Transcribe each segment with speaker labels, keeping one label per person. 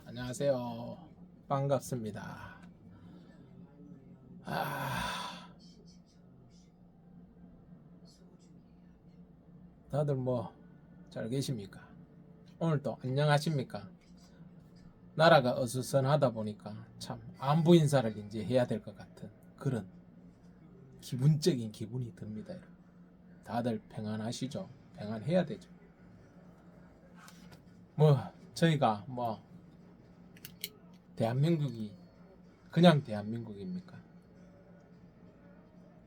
Speaker 1: 안녕하세요. 반갑습니다. 다들 뭐 잘 계십니까? 오늘도 안녕하십니까? 나라가 어수선하다 보니까 참 안부 인사를 이제 해야 될 것 같은 그런 기분적인 기분이 듭니다. 여러분. 다들 평안하시죠? 평안해야 되죠. 뭐 저희가 뭐 대한민국이 그냥 대한민국입니까?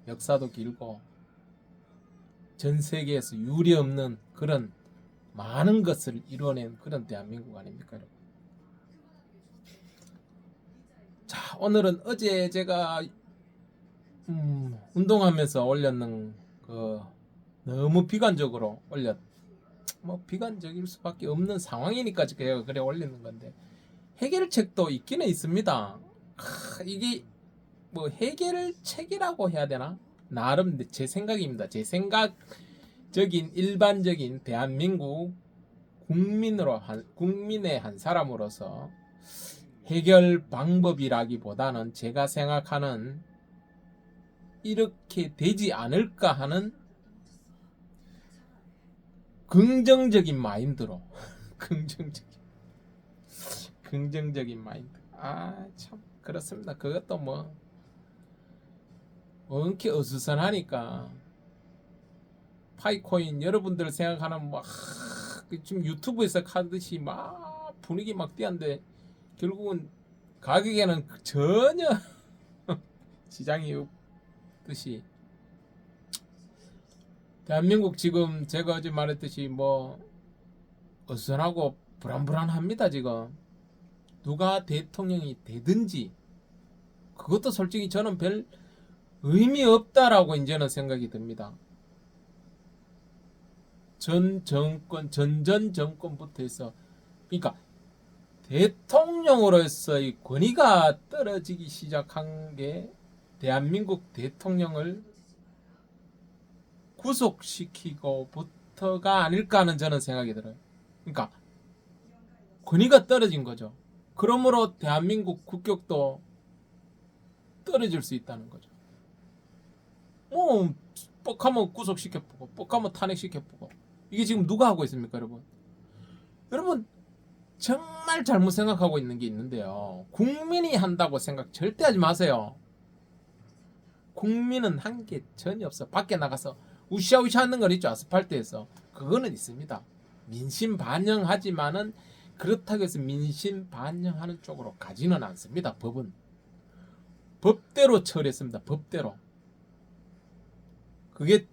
Speaker 1: 역사도 길고 전 세계에서 유례 없는 그런 많은 것을 이뤄낸 그런 대한민국 아닙니까, 여러분? 자, 오늘은 어제 제가 운동하면서 올렸는 그 너무 비관적으로 뭐 비관적일 수밖에 없는 상황이니까 제가 그래 올리는 건데 해결책도 있기는 있습니다. 이게 뭐 해결책이라고 해야 되나? 나름 제 생각입니다. 제 생각적인 일반적인 대한민국 국민의 한 사람으로서 해결 방법이라기보다는 제가 생각하는 이렇게 되지 않을까 하는 긍정적인 마인드로 긍정적인 마인드. 참 그렇습니다. 그것도 뭐 이렇게 어수선하니까 파이코인 여러분들 생각하는 뭐 지금 유튜브에서 하듯이 막 분위기 막 띄는데 결국은 가격에는 전혀 지장이 없듯이 대한민국 지금 제가 어제 말했듯이 뭐 어수선하고 불안불안합니다. 지금 누가 대통령이 되든지 그것도 솔직히 저는 별 의미 없다라고 이제는 생각이 듭니다. 전 정권부터 해서 그러니까 대통령으로서의 권위가 떨어지기 시작한 게 대한민국 대통령을 구속시키고부터가 아닐까 하는 저는 생각이 들어요. 그러니까 권위가 떨어진 거죠. 그러므로 대한민국 국격도 떨어질 수 있다는 거죠. 뻑하면 구속시켜보고 뻑하면 탄핵시켜보고 이게 지금 누가 하고 있습니까, 여러분? 여러분 정말 잘못 생각하고 있는 게 있는데요. 국민이 한다고 생각 절대 하지 마세요. 국민은 한 게 전혀 없어. 밖에 나가서 우시아우시아 하는 건 있죠. 아스팔트에서. 그거는 있습니다. 민심 반영하지만은 그렇다고 해서 민심 반영하는 쪽으로 가지는 않습니다. 법은. 법대로 처리했습니다. 법대로. 그게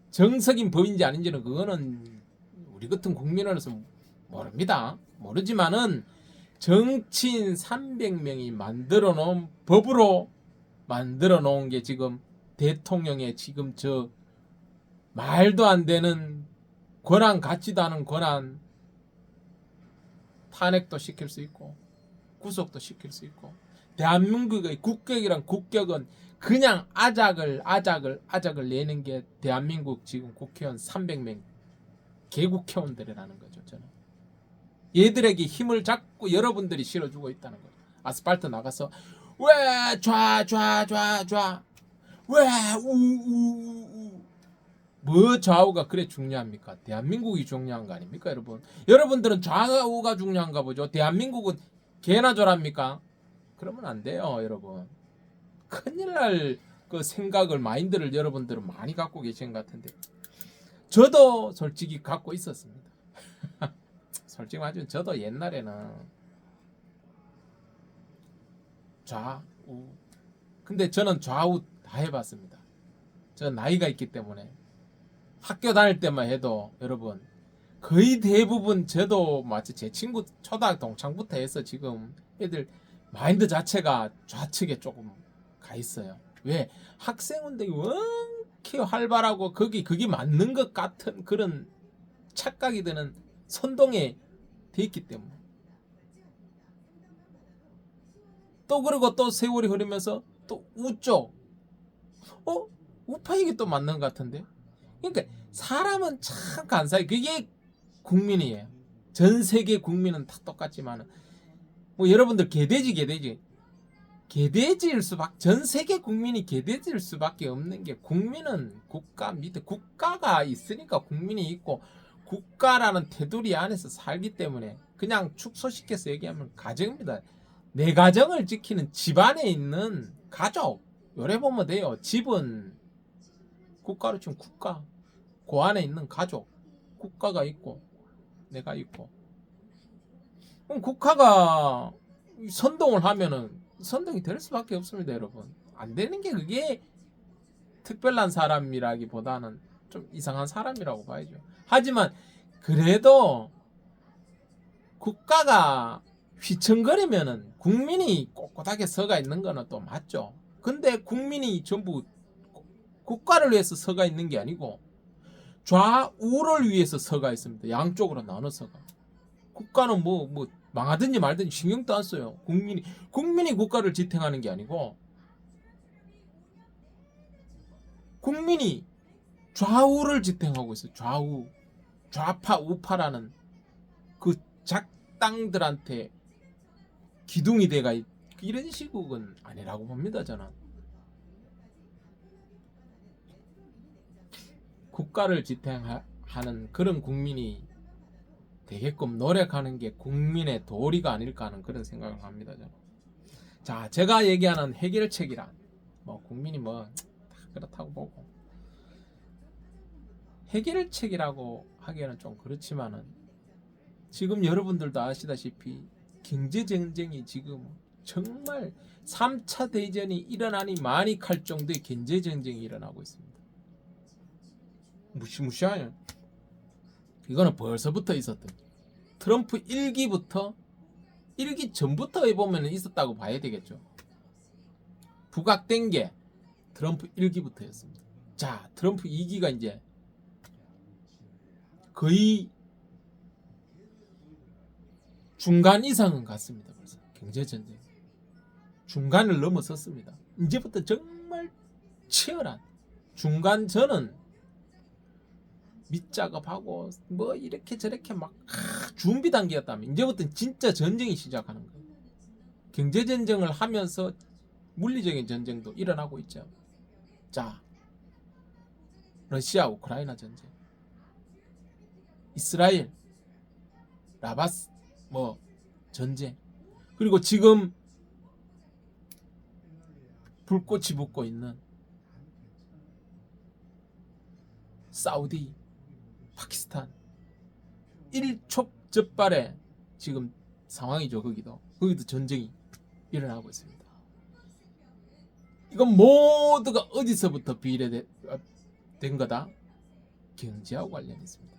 Speaker 1: 정석인 법인지 아닌지는 그거는 우리 같은 국민으로서 모릅니다. 모르지만은 정치인 300명이 만들어 놓은 법으로 만들어 놓은 게 지금 대통령의 지금 저 말도 안 되는 권한 같지도 않은 권한 탄핵도 시킬 수 있고 구속도 시킬 수 있고 대한민국의 국격은 그냥 아작을 내는 게 대한민국 지금 국회의원 300명 개국회원들이라는 거죠. 저는 얘들에게 힘을 자꾸 여러분들이 실어주고 있다는 거죠. 아스팔트 나가서 왜 좌 왜 우우우 뭐 좌우가 그래 중요합니까? 대한민국이 중요한 거 아닙니까, 여러분? 여러분들은 좌우가 중요한가 보죠. 대한민국은 개나 저랍니까? 그러면 안 돼요, 여러분. 큰일 날 그 생각을 마인드를 여러분들은 많이 갖고 계신 것 같은데 저도 솔직히 갖고 있었습니다. 솔직히 말하면 저도 옛날에는 좌우 근데 저는 좌우 다 해봤습니다. 저 나이가 있기 때문에 학교 다닐 때만 해도 여러분 거의 대부분 저도 마치 제 친구 초등 동창부터 해서 지금 애들 마인드 자체가 좌측에 조금 가 있어요. 왜? 학생운동이 원케 활발하고 그게 맞는 것 같은 그런 착각이 드는 선동에 돼 있기 때문에 또 그리고 또 세월이 흐르면서 또 우쪽 우파 이게 또 맞는 것 같은데 그러니까 사람은 참 간사해. 그게 국민이에요. 전 세계 국민은 다 똑같지만은 뭐 여러분들 개돼지일 수밖에 전 세계 국민이 개돼지일 수밖에 없는 게 국민은 국가 밑에 국가가 있으니까 국민이 있고 국가라는 테두리 안에서 살기 때문에 그냥 축소시켜서 얘기하면 가정입니다. 내 가정을 지키는 집안에 있는 가족 요래 보면 돼요. 집은 국가로 치면 국가 그 안에 있는 가족 국가가 있고 내가 있고 그럼 국가가 선동을 하면은 선동이 될 수밖에 없습니다. 여러분 안 되는 게 그게 특별한 사람이라기보다는 좀 이상한 사람이라고 봐야죠. 하지만 그래도 국가가 휘청거리면은 국민이 꼿꼿하게 서가 있는 거는 또 맞죠. 근데 국민이 전부 국가를 위해서 서가 있는 게 아니고 좌우를 위해서 서가 있습니다. 양쪽으로 나눠 서가. 국가는 뭐 망하든지 말든지 신경도 안 써요. 국민이 국가를 지탱하는 게 아니고 국민이 좌우를 지탱하고 있어요. 좌우, 좌파, 우파라는 그 작당들한테 기둥이 돼가 이런 시국은 아니라고 봅니다. 저는 국가를 지탱하는 그런 국민이 되게끔 노력하는 게 국민의 도리가 아닐까 하는 그런 생각을 합니다. 저는. 자, 제가 얘기하는 해결책이란 뭐 국민이 뭐 그렇다고 보고 해결책이라고 하기에는 좀 그렇지만은 지금 여러분들도 아시다시피 경제전쟁이 지금 정말 3차 대전이 일어나니 많이 칼 정도의 경제전쟁이 일어나고 있습니다. 무시무시하요. 이거는 벌써부터 있었던 트럼프 1기 전부터 해보면 있었다고 봐야 되겠죠. 부각된 게 트럼프 1기부터였습니다. 자, 트럼프 2기가 이제 거의 중간 이상은 갔습니다. 벌써 경제전쟁 중간을 넘어섰습니다. 이제부터 정말 치열한 중간 전은 밑작업하고 뭐 이렇게 저렇게 막 준비 단계였다면 이제부터는 진짜 전쟁이 시작하는 거예요. 경제전쟁을 하면서 물리적인 전쟁도 일어나고 있죠. 자, 러시아 우크라이나 전쟁, 이스라엘 라바스 뭐 전쟁, 그리고 지금 불꽃이 붙고 있는 사우디, 파키스탄 일촉즉발의 지금 상황이죠. 거기도 전쟁이 일어나고 있습니다. 이건 모두가 어디서부터 비례된 거다? 경제하고 관련있습니다.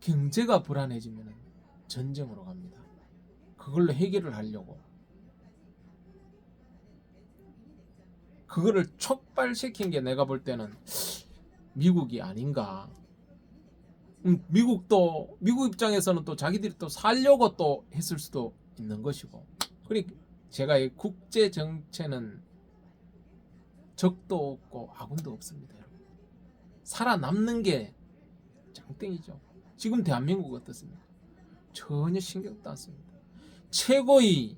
Speaker 1: 경제가 불안해지면 전쟁으로 갑니다. 그걸로 해결을 하려고 그거를 촉발시킨 게 내가 볼 때는 미국이 아닌가. 미국 입장에서는 또 자기들이 또 살려고 또 했을 수도 있는 것이고. 그러니까 제가 이 국제 정체는 적도 없고 아군도 없습니다. 살아남는 게 장땡이죠. 지금 대한민국 어떻습니까? 전혀 신경도 안 씁니다. 최고의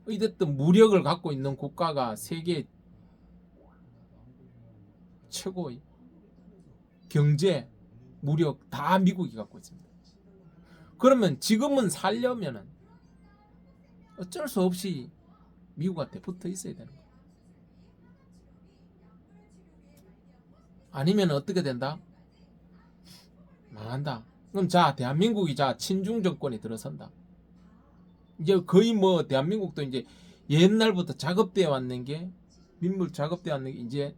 Speaker 1: 어쨌든 무력을 갖고 있는 국가가 세계 최고의 경제, 무력 다 미국이 갖고 있습니다. 그러면 지금은 살려면은 어쩔 수 없이 미국한테 붙어 있어야 되는 거예요. 아니면 어떻게 된다? 망한다. 그럼 자, 대한민국이 친중 정권이 들어선다. 이제 거의 뭐 대한민국도 이제 옛날부터 작업되어 왔는 게 민물 작업되어 왔는 게 이제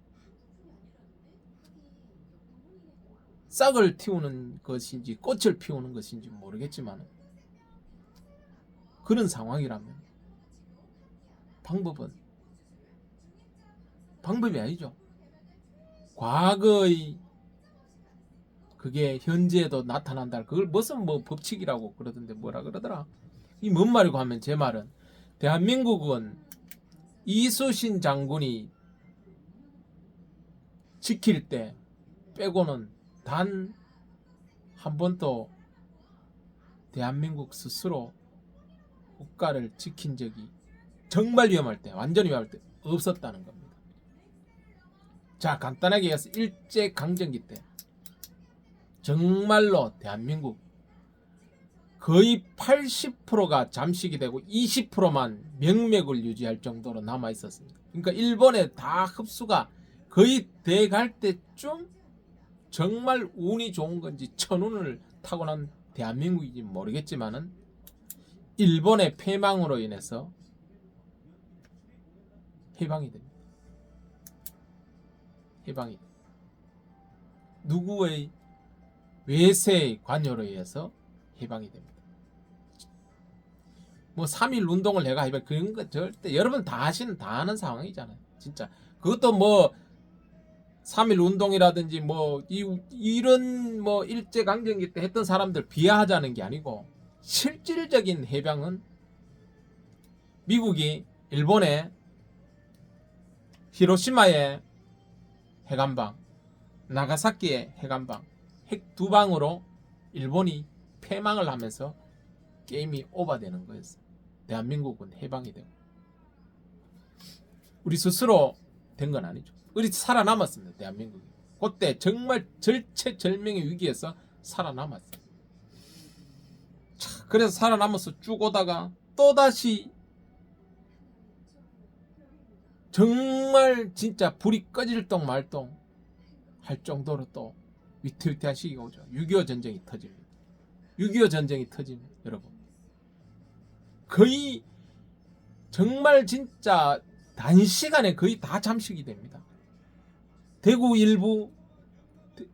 Speaker 1: 싹을 틔우는 것인지 꽃을 피우는 것인지 모르겠지만 그런 상황이라면 방법이 아니죠. 과거의 그게 현재에도 나타난다. 그걸 무슨 뭐 법칙이라고 그러던데 뭐라 그러더라. 이 뭔 말이고 하면 제 말은 대한민국은 이수신 장군이 지킬 때 빼고는 단 한 번도 대한민국 스스로 국가를 지킨 적이 정말 위험할 때, 완전히 위험할 때 없었다는 겁니다. 자, 간단하게 얘기해서 일제강점기 때 정말로 대한민국 거의 80%가 잠식이 되고 20%만 명맥을 유지할 정도로 남아 있었습니다. 그러니까 일본에 다 흡수가 거의 돼갈 때쯤 정말 운이 좋은 건지 천운을 타고난 대한민국인지 모르겠지만은 일본의 패망으로 인해서 해방이 됩니다. 해방이 됩니다. 누구의 외세의 관여로 의해서 해방이 됩니다. 뭐 3.1 운동을 내가 해봐 그런 거 절대 여러분 다 아는 상황이잖아요. 진짜 그것도 뭐 3.1 운동이라든지 뭐 이런 뭐 일제강점기 때 했던 사람들 비하하자는 게 아니고 실질적인 해방은 미국이 일본의 히로시마의 핵한방, 나가사키의 핵한방, 핵 두 방으로 일본이 패망을 하면서 게임이 오버되는 거였어요. 대한민국은 해방이 되고 우리 스스로 된 건 아니죠. 우리 살아남았습니다. 대한민국이 그때 정말 절체절명의 위기에서 살아남았어요. 자, 그래서 살아남아서 쭉 오다가 또다시 정말 진짜 불이 꺼질 똥 말똥 할 정도로 또 위태위태한 시기가 오죠. 6.25 전쟁이 터집니다. 6.25 전쟁이 터지면 여러분 거의 정말 진짜 단시간에 거의 다 잠식이 됩니다. 대구 일부,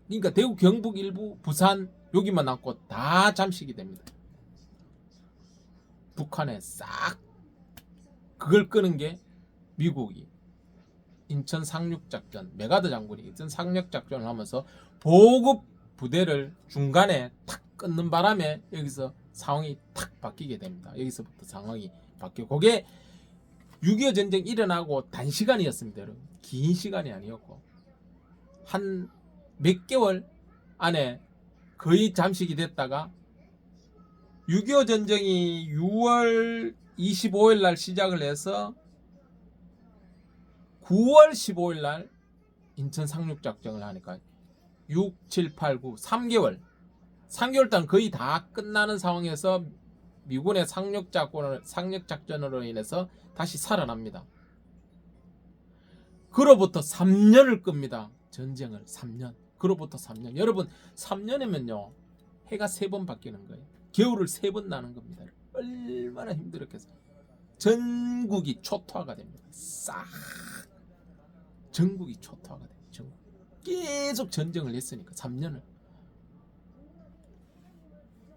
Speaker 1: 그러니까 대구 경북 일부, 부산 여기만 남고 다 잠식이 됩니다. 북한에 싹 그걸 끄는 게 미국이 인천 상륙작전, 메가더 장군이 인천 상륙작전을 하면서 보급 부대를 중간에 탁 끊는 바람에 여기서 상황이 탁 바뀌게 됩니다. 여기서부터 상황이 바뀌고 그게 6.25 전쟁 일어나고 단시간이었습니다. 여러분. 긴 시간이 아니었고 한 몇 개월 안에 거의 잠식이 됐다가 6.25 전쟁이 6월 25일 날 시작을 해서 9월 15일 날 인천 상륙작전을 하니까 6, 7, 8, 9, 3개월 동안 거의 다 끝나는 상황에서 미군의 상륙작전으로 인해서 다시 살아납니다. 그로부터 3년을 끕니다. 전쟁을 3년. 그로부터 3년. 여러분 3년이면요 해가 3번 바뀌는 거예요. 겨울을 3번 나는 겁니다. 얼마나 힘들었겠어요. 전국이 초토화가 됩니다. 싹 전국이 초토화가 돼요. 전국. 계속 전쟁을 했으니까 3년을.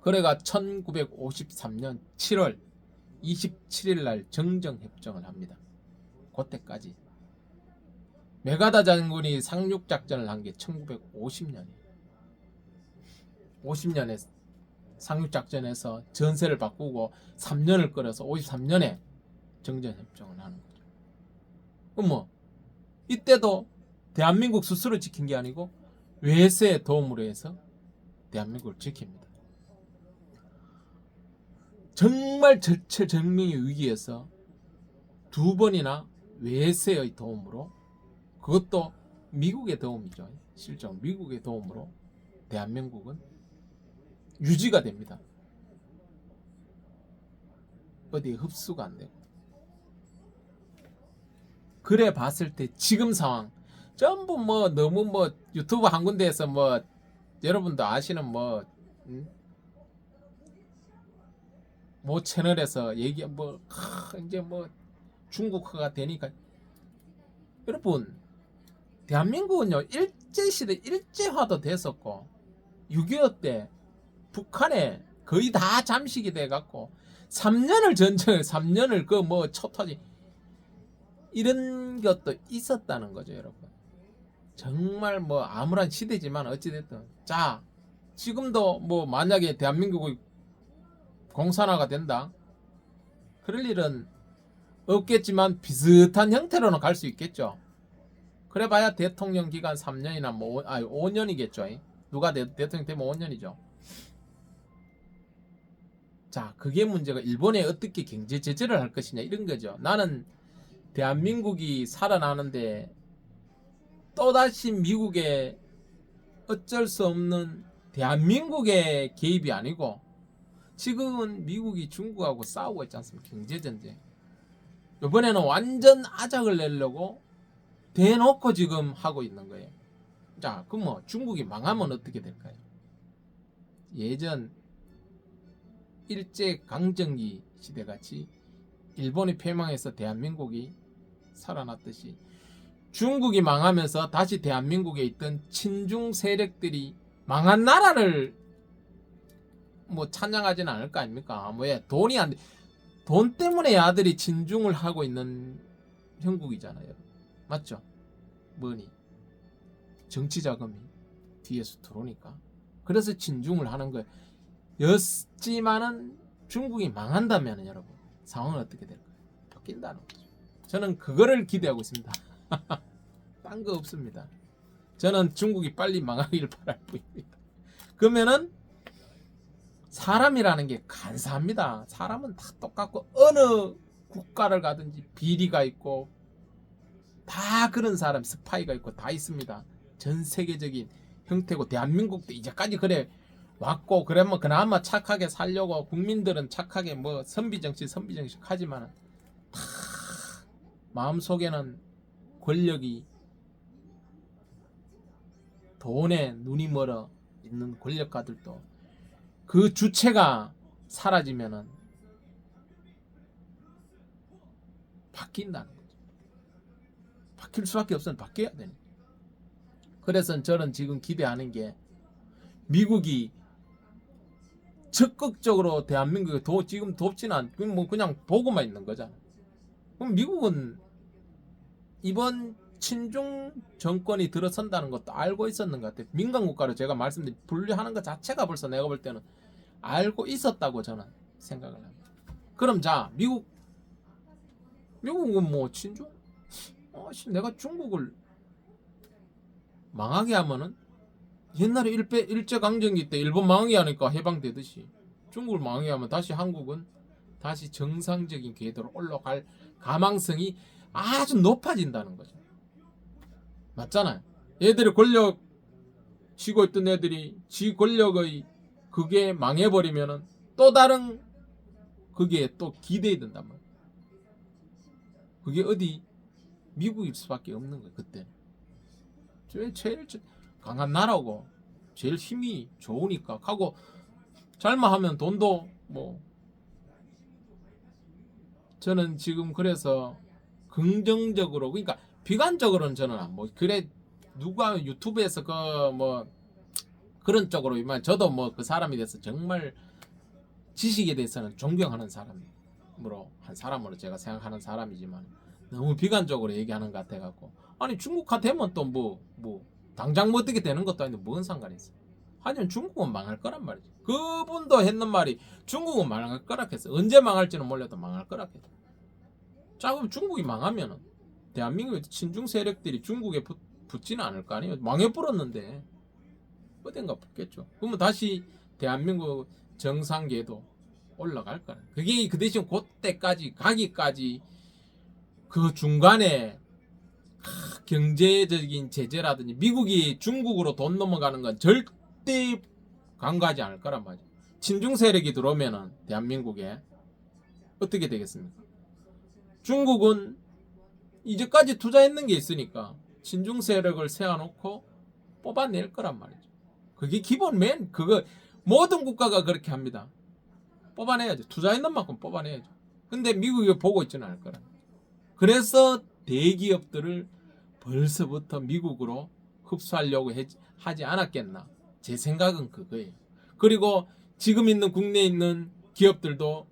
Speaker 1: 그래가 1953년 7월 27일 날 정정협정을 합니다. 그때까지 메가더 장군이 상륙작전을 한 게 1950년이에요. 50년에 상륙작전에서 전세를 바꾸고 3년을 끌어서 53년에 정전협정을 하는 거죠. 그럼 뭐 이때도 대한민국 스스로 지킨 게 아니고 외세의 도움으로 해서 대한민국을 지킵니다. 정말 절체절명의 위기에서 2번이나 외세의 도움으로 그것도 미국의 도움이죠. 실제 미국의 도움으로 대한민국은 유지가 됩니다. 어디 흡수가 안 되고. 그래 봤을 때 지금 상황 전부 뭐 너무 뭐 유튜브 한 군데에서 뭐 여러분도 아시는 뭐 채널에서 얘기 뭐 이제 뭐 중국화가 되니까 여러분 대한민국은요 일제시대 일제화도 됐었고 6.25 때 북한에 거의 다 잠식이 돼갖고 3년을 전쟁을 3년을 그 뭐 초토지 이런 것도 있었다는 거죠 여러분. 정말 뭐 암울한 시대지만 어찌됐든 자 지금도 뭐 만약에 대한민국의 공산화가 된다 그럴 일은 없겠지만 비슷한 형태로는 갈 수 있겠죠. 그래봐야 대통령 기간 3년이나 뭐 5년이겠죠. 누가 대통령 되면 5년이죠. 자, 그게 문제가 일본에 어떻게 경제 제재를 할 것이냐 이런 거죠. 나는 대한민국이 살아나는데 또다시 미국의 어쩔 수 없는 대한민국의 개입이 아니고 지금은 미국이 중국하고 싸우고 있지 않습니까? 경제전쟁. 이번에는 완전 아작을 내려고 대놓고 지금 하고 있는 거예요. 자, 그럼 뭐 중국이 망하면 어떻게 될까요? 예전 일제강점기 시대같이 일본이 패망해서 대한민국이 살아났듯이 중국이 망하면서 다시 대한민국에 있던 친중 세력들이 망한 나라를 뭐 찬양하지는 않을 거 아닙니까? 뭐야 돈이 안 돼. 돈 때문에 아들이 친중을 하고 있는 형국이잖아요. 맞죠? 뭐니? 정치 자금이 뒤에서 들어오니까. 그래서 친중을 하는 거예요. 였지만은 중국이 망한다면 여러분 상황은 어떻게 될까요? 바뀐다는 거죠. 저는 그거를 기대하고 있습니다. 딴 거 없습니다. 저는 중국이 빨리 망하기를 바랄 뿐입니다. 그러면은 사람이라는 게 간사합니다. 사람은 다 똑같고 어느 국가를 가든지 비리가 있고 다 그런 사람 스파이가 있고 다 있습니다. 전 세계적인 형태고 대한민국도 이제까지 그래 왔고 그러면 그나마 착하게 살려고 국민들은 착하게 뭐 선비정식 하지만 다 마음속에는 권력이 돈에 눈이 멀어 있는 권력가들도 그 주체가 사라지면은 바뀐다는 거죠. 바뀔 수밖에 없으면 바뀌어야 되는. 그래서 저는 지금 기대하는 게 미국이 적극적으로 대한민국에 지금 돕지는 않고 뭐 그냥 보고만 있는 거잖아. 그럼 미국은 이번 친중 정권이 들어선다는 것도 알고 있었는 것 같아요. 민간 국가로 제가 말씀드린 분류하는 것 자체가 벌써 내가 볼 때는 알고 있었다고 저는 생각을 합니다. 그럼 자 미국은 뭐 친중? 내가 중국을 망하게 하면은 옛날에 일제강점기 때 일본 망하게 하니까 해방되듯이 중국을 망하게 하면 다시 한국은 다시 정상적인 궤도로 올라갈 가망성이 아주 높아진다는 거죠. 맞잖아요. 얘들이 권력 쥐고 있던 애들이 지 권력의 그게 망해버리면은 또 다른 그게 또 기대야 된단 말이에요. 그게 어디 미국일 수밖에 없는 거예요. 그때 제일 강한 나라고 제일 힘이 좋으니까 하고 잘못하면 돈도 뭐 저는 지금 그래서 긍정적으로 그러니까 비관적으로는 저는 뭐 그래 누가 유튜브에서 그 뭐 그런 쪽으로 이만 저도 뭐 그 사람에 대해서 정말 지식에 대해서는 존경하는 사람으로 한 사람으로 제가 생각하는 사람이지만 너무 비관적으로 얘기하는 것 같아 갖고 아니 중국화 되면 또 뭐 당장 뭐 어떻게 되는 것도 아닌데 뭔 상관이 있어. 하지만 중국은 망할 거란 말이지. 그분도 했는 말이 중국은 망할 거라 했어. 언제 망할지는 몰라도 망할 거라 했어. 자 그럼 중국이 망하면은 대한민국의 친중 세력들이 중국에 붙지는 않을 거 아니에요. 망해버렸는데 어딘가 붙겠죠. 그러면 다시 대한민국 정상궤도 올라갈 거야. 그게 그 대신 그때까지 가기까지 그 중간에 경제적인 제재라든지 미국이 중국으로 돈 넘어가는 건 절대 간과하지 않을 거란 말이죠. 친중 세력이 들어오면은 대한민국에 어떻게 되겠습니까? 중국은 이제까지 투자했는 게 있으니까 친중 세력을 세워놓고 뽑아낼 거란 말이죠. 그게 기본 그거 모든 국가가 그렇게 합니다. 뽑아내야죠. 투자했는 만큼 뽑아내야죠. 근데 미국이 보고 있지는 않을 거라. 그래서 대기업들을 벌써부터 미국으로 흡수하려고 하지 않았겠나. 제 생각은 그거예요. 그리고 지금 있는 국내에 있는 기업들도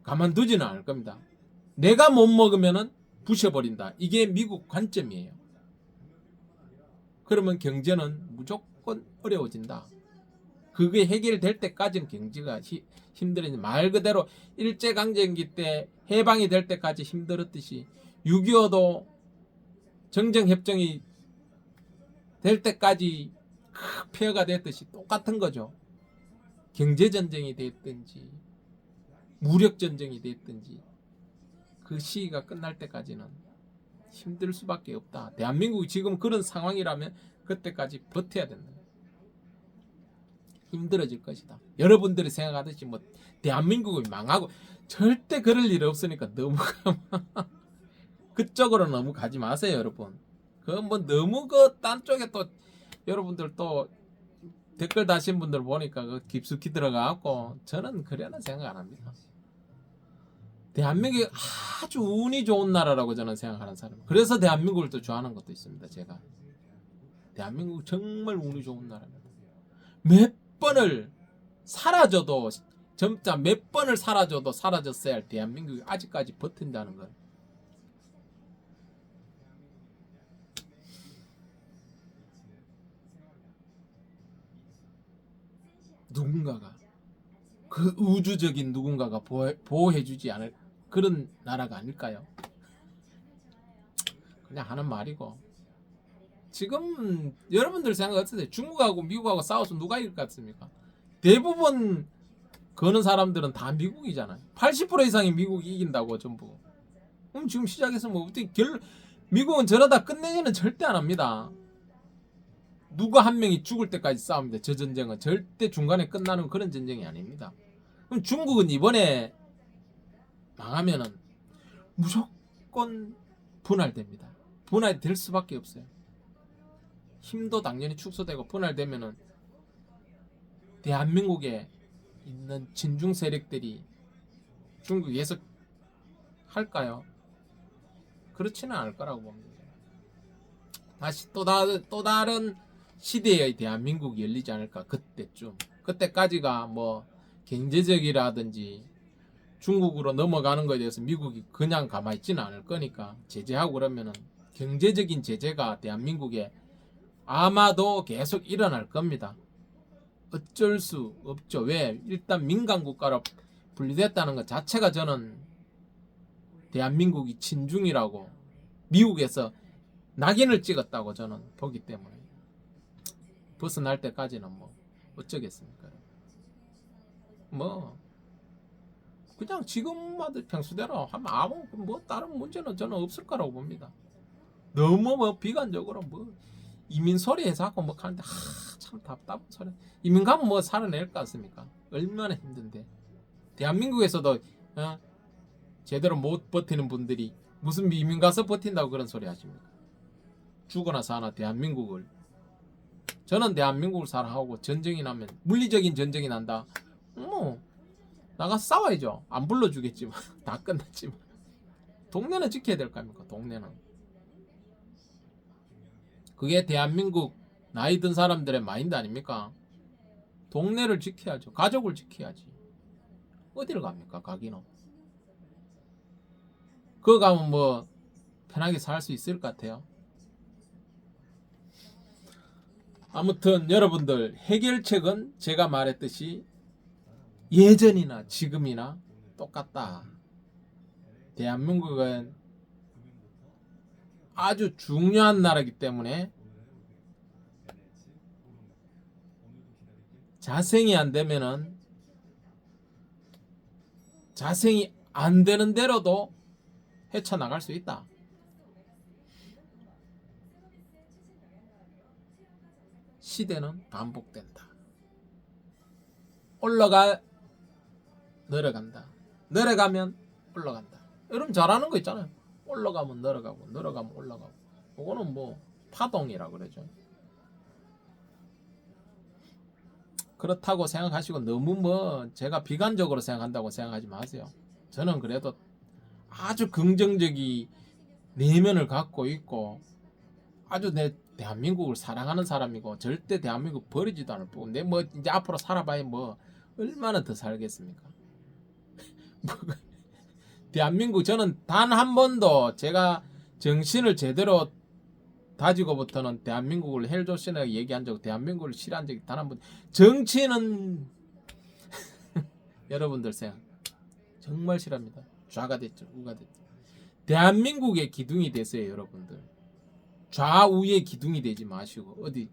Speaker 1: 가만두지는 않을 겁니다. 내가 못 먹으면은 부셔버린다. 이게 미국 관점이에요. 그러면 경제는 무조건 어려워진다. 그게 해결될 때까지는 경제가 힘들어지. 말 그대로 일제강점기 때 해방이 될 때까지 힘들었듯이 6.25도 정정협정이 될 때까지 폐허가 됐듯이 똑같은 거죠. 경제 전쟁이 됐든지 무력 전쟁이 됐든지 그 시기가 끝날 때까지는 힘들 수밖에 없다. 대한민국이 지금 그런 상황이라면 그때까지 버텨야 된다. 힘들어질 것이다. 여러분들이 생각하듯이 뭐 대한민국이 망하고 절대 그럴 일 없으니까 너무 그쪽으로 너무 가지 마세요, 여러분. 그 뭐 너무 그 딴 쪽에 또 여러분들 또 댓글 다신 분들 보니까 그 깊숙이 들어가고 저는 그래는 생각 안 합니다. 대한민국이 아주 운이 좋은 나라라고 저는 생각하는 사람. 그래서 대한민국을 또 좋아하는 것도 있습니다. 제가 대한민국 정말 운이 좋은 나라입니다. 몇 번을 사라져도 점자 몇 번을 사라져도 사라졌어야 할 대한민국이 아직까지 버틴다는 건 누군가가 그 우주적인 누군가가 보호해주지 않을 그런 나라가 아닐까요? 그냥 하는 말이고 지금 여러분들 생각 어떠세요? 중국하고 미국하고 싸워서 누가 이길 것 같습니까? 대부분 거는 사람들은 다 미국이잖아요. 80% 이상이 미국이 이긴다고 전부. 그럼 지금 시작해서 뭐 어떻게 미국은 저러다 끝내기는 절대 안 합니다. 누가 한 명이 죽을 때까지 싸웁니다. 저 전쟁은 절대 중간에 끝나는 그런 전쟁이 아닙니다. 그럼 중국은 이번에 망하면은 무조건 분할됩니다. 분할될 수밖에 없어요. 힘도 당연히 축소되고 분할되면은 대한민국에 있는 진중 세력들이 중국에 계속 할까요? 그렇지는 않을 거라고 봅니다. 다시 또 다른 시대의 대한민국이 열리지 않을까 그때쯤. 그때까지가 뭐 경제적이라든지 중국으로 넘어가는 것에 대해서 미국이 그냥 가만히 있지는 않을 거니까 제재하고 그러면은 경제적인 제재가 대한민국에 아마도 계속 일어날 겁니다. 어쩔 수 없죠. 왜? 일단 민간 국가로 분리됐다는 것 자체가 저는 대한민국이 친중이라고 미국에서 낙인을 찍었다고 저는 보기 때문에 벗어날 때까지는 뭐 어쩌겠습니까? 뭐 그냥 지금 평소대로 하면 아무 뭐 다른 문제는 저는 없을 거라고 봅니다. 너무 뭐 비관적으로 뭐 이민 소리 해서 하고 뭐 하는데 참 답답한 소리. 이민 가면 뭐 살아낼 것 같습니까? 얼마나 힘든데. 대한민국에서도 제대로 못 버티는 분들이 무슨 이민 가서 버틴다고 그런 소리 하십니까? 죽어나 사나 대한민국을. 저는 대한민국을 사랑하고 전쟁이 나면 물리적인 전쟁이 난다. 나가서 싸워야죠. 안 불러주겠지만 다 끝났지만 동네는 지켜야 될 거 아닙니까? 동네는. 그게 대한민국 나이 든 사람들의 마인드 아닙니까? 동네를 지켜야죠. 가족을 지켜야지. 어디를 갑니까? 가기는. 그거 가면 뭐 편하게 살 수 있을 것 같아요. 아무튼 여러분들 해결책은 제가 말했듯이 예전이나 지금이나 똑같다. 대한민국은 아주 중요한 나라이기 때문에 자생이 안 되면은 자생이 안 되는 대로도 헤쳐나갈 수 있다. 시대는 반복된다. 내려간다. 내려가면 올라간다. 여러분 잘하는 거 있잖아요. 올라가면 내려가고 내려가면 올라가고. 그거는 뭐 파동이라 그러죠. 그렇다고 생각하시고 너무 뭐 제가 비관적으로 생각한다고 생각하지 마세요. 저는 그래도 아주 긍정적인 내면을 갖고 있고 아주 내 대한민국을 사랑하는 사람이고 절대 대한민국 버리지도 않을 거고 내 뭐 이제 앞으로 살아봐야 뭐 얼마나 더 살겠습니까? 대한민국 저는 단 한 번도 제가 정신을 제대로 다지고부터는 대한민국을 헬조선하게 얘기한 적 대한민국을 싫어한 적이 단 한 번. 정치는 여러분들 생각 정말 싫어합니다. 좌가 됐죠 우가 됐죠. 대한민국의 기둥이 되세요 여러분들. 좌우의 기둥이 되지 마시고 어디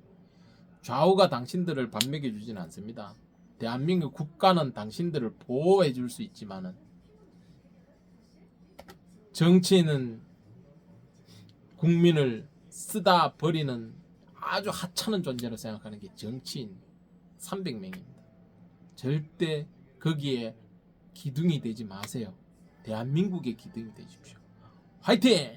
Speaker 1: 좌우가 당신들을 밥 먹여주진 않습니다. 대한민국 국가는 당신들을 보호해 줄 수 있지만은 정치인은 국민을 쓰다 버리는 아주 하찮은 존재로 생각하는 게 정치인 300명입니다. 절대 거기에 기둥이 되지 마세요. 대한민국의 기둥이 되십시오. 화이팅!